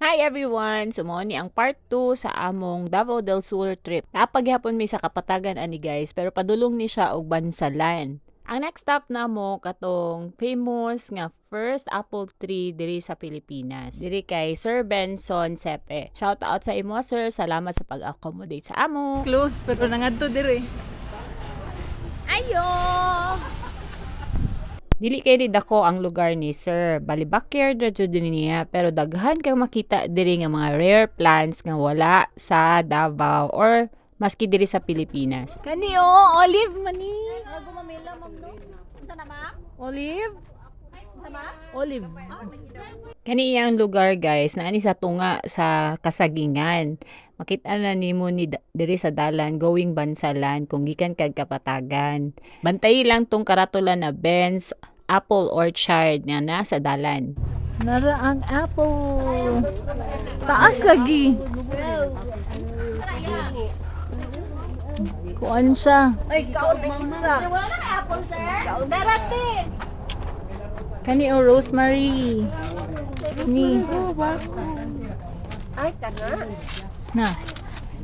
Hi everyone! Sumo ni ang part 2 sa among Davao del Sur trip. Napaghapon mi sa Kapatagan ani guys, pero padulong ni siya og Bansalan. Ang next stop na mo katong famous nga first apple tree diri sa Pilipinas. Diri kay Sir Benson Sepe. Shout out sa imo sir, salamat sa pag-accommodate sa amo. Close pero nangadto dire. Ayo! Dili kay di dako ang lugar ni Sir. Bali backyard ra jud niya, pero daghan kang makita diri nga mga rare plants nga wala sa Davao or maski diri sa Pilipinas. Kani olive mani. Lago mamila ma'am no. Unsa na ma'am? Olive. Unsa ma'am? Olive. Kani iyang lugar guys, naani sa tunga sa Kasagingan. Makita na nimo ni diri sa dalan going Bansalan kung gikan kag Kapatagan. Bantay lang tong karatula na Ben's Apple Orchard nga nasa dalan. Nara ang apple. Taas lagi. Kuan siya. Ay, kaon isa. Wala na apple, sir. Darating. Kani rosemary. Ni. Ay, kana. Na.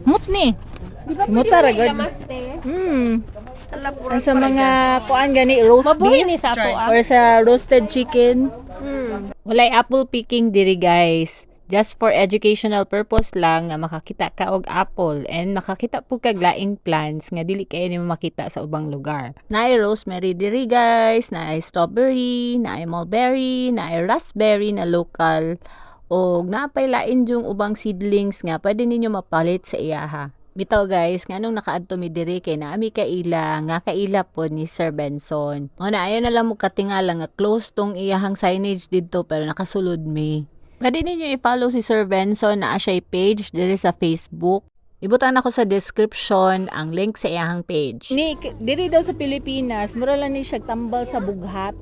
Mut ni. Muta ra gud. Ang sa mga kuan gani roast beef ni sa ato, or sa roasted chicken. Walay apple picking diri guys. Just for educational purpose lang nga makakita ka og apple and makakita po kag laing plants nga dili kay nimo makita sa ubang lugar. Naay rosemary diri guys, naay strawberry, naay mulberry, naay raspberry na local og naapay lain yung ubang seedlings nga pwede ninyo mapalit sa iyaha. Bitaw guys, nganong nakaadto mi diri kay naami kaila nga kaila po ni Sir Benson. O na ayon na lang mo katingala nga close tong iyahang signage didto pero nakasulod mi. Pwede ninyo i-follow si Sir Benson na siya page diri sa Facebook. Ibutan ako sa description ang link sa iyahang page. Ni diri daw sa Pilipinas, mura lang ni siya tambal sa bughat.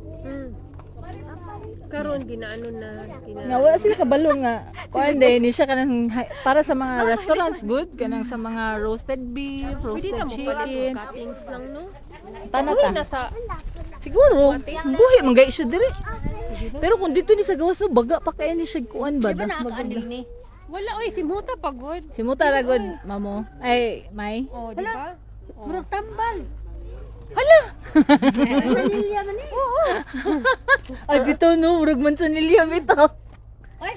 Karon ginaano na Nga wala sila kabalo nga. Kuan day ni siya kanang para sa mga restaurants good kanang sa mga roasted beef, pwede roasted ta mo pala chicken. cuttings lang no. Tanata. Nasa Siguro buhi man gay siya diri. Pero kung dito ni sa gawas no, baga pa kaya ni siya kuan ba? Di ba Das nakaanil maganda. ni? wala oy si Muta pagod. Si Muta ra good, mamo. Ay, may. Oh, di ba? Murag tambal. Manilya man eh. Ay bitaw no, murag man sa nilya bitaw.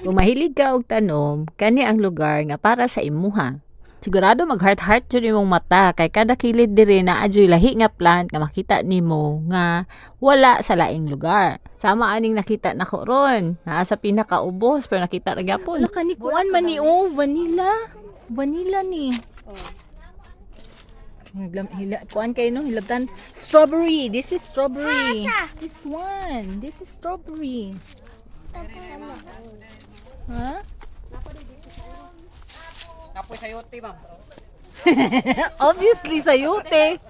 Kung mahilig ka og tanom, kani ang lugar nga para sa imuha. Sigurado mag-heart-heart jud imong mata kay kada kilid diri na adyoy lahi nga plant nga makita nimo nga wala sa laing lugar. Sama aning nakita nako ron, naa sa pinakaubos pero nakita ra gyapon. Wala ka ni kuan man ni vanilla. Vanilla ni. Kuan kayo no, hilabtan. Strawberry. This is strawberry. This one. This is strawberry. Ha? Kapoy sayote, ma'am. Obviously sayote.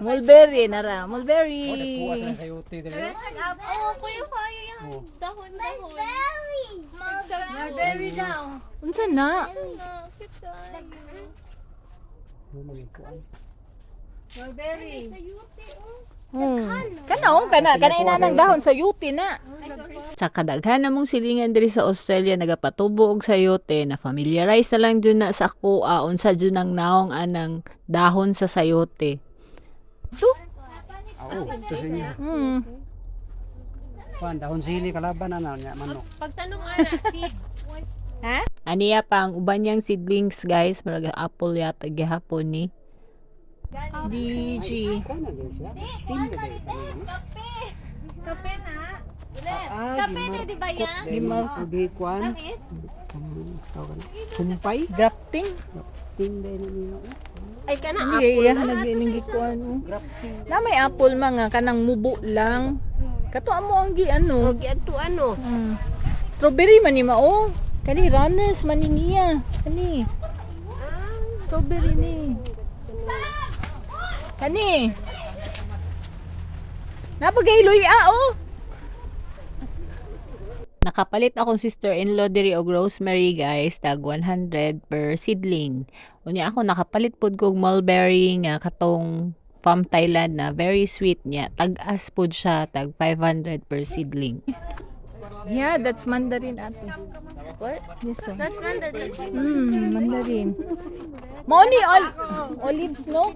Mulberry nara. Mulberry. Kuha sa sayote dali. Oh, kuya kaya yan. Dahon-dahon. Mulberry daw. Unsa na? Mulberry. Kana inanang dahon sayote na. Sa kadaghan namong silingan diri sa Australia nagapatubo og sayote na familiarize na lang dyan na sa ako unsa dyan ang naong anang dahon sa sayote. Oo, ito sa inyo. Kuan, dahon sili kalaban na niya manok. Pagtanong ana seed. Aniya pa ang uban niyang seedlings guys, marag apple yata gihapon ni. DG. Kuan na din siya. Steam na din. Kape na. Kape na di ba yan? Lima, kugi kuan. Tamis? Kumpay. Grafting. Tinday na niyo. Ay, kana Hindi iya naging kuan. Na may apple mga kanang mubo lang. Kato amo ang gi ano. Giadto ano? Strawberry man ni mao. Kani runners man ni niya. Kani. Strawberry ni. Kani. Napagayloy oh. Nakapalit akong sister-in-law diri og rosemary guys, tag 100 per seedling. Unya ako nakapalit pod kog mulberry nga katong from Thailand na very sweet niya. Tag-as pod siya, tag 500 per seedling. Yeah, that's mandarin ate. What? Yes, oh. That's Mandarin. Mandarin. Money olives, no?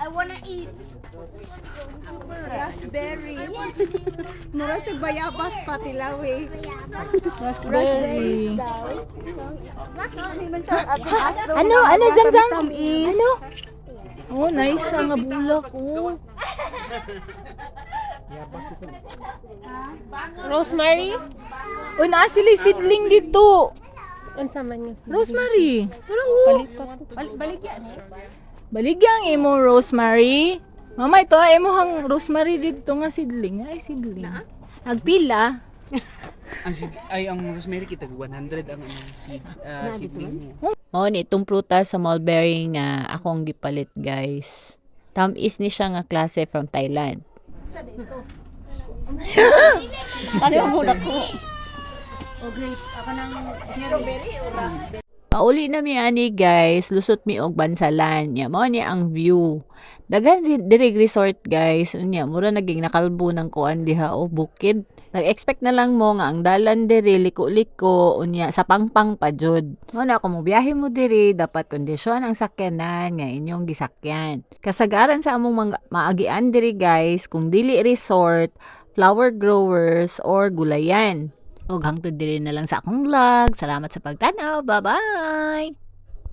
I wanna eat. Raspberries. Mura siya bayabas pati lawi. Raspberry. Ano Zamzam? is Ano? Oh, nice siya nga bulak. Oh. Rosemary? Uy, naa sila sidling dito. Unsa man niya? Rosemary. Tara, oh. Baligya. Baligyang imo rosemary. Mama, ito imo hang rosemary dito nga sidling. Ay, sidling. Nagpila. Ang rosemary kita 100 ang seeds seedling niya. Mao ni itong prutas sa mulberry nga akong gipalit guys. Tamis ni siya nga klase from Thailand. ano mo dako? Pauli na mi ani guys, lusot mi og bansalan. Nya mao ni ang view. Daghan diri resort guys. Unya mura naging nakalbo ng kuan diha o bukid. Nag-expect na lang mo nga ang dalan diri liko-liko unya sa pangpang pa jud. Mao na kung mobiyahe mo diri dapat kondisyon ang sakyanan nga inyong gisakyan. Kasagaran sa among mga maagian diri guys kung dili resort, flower growers or gulayan. Og hangtod diri na lang sa akong vlog. Salamat sa pagtanaw. Bye-bye!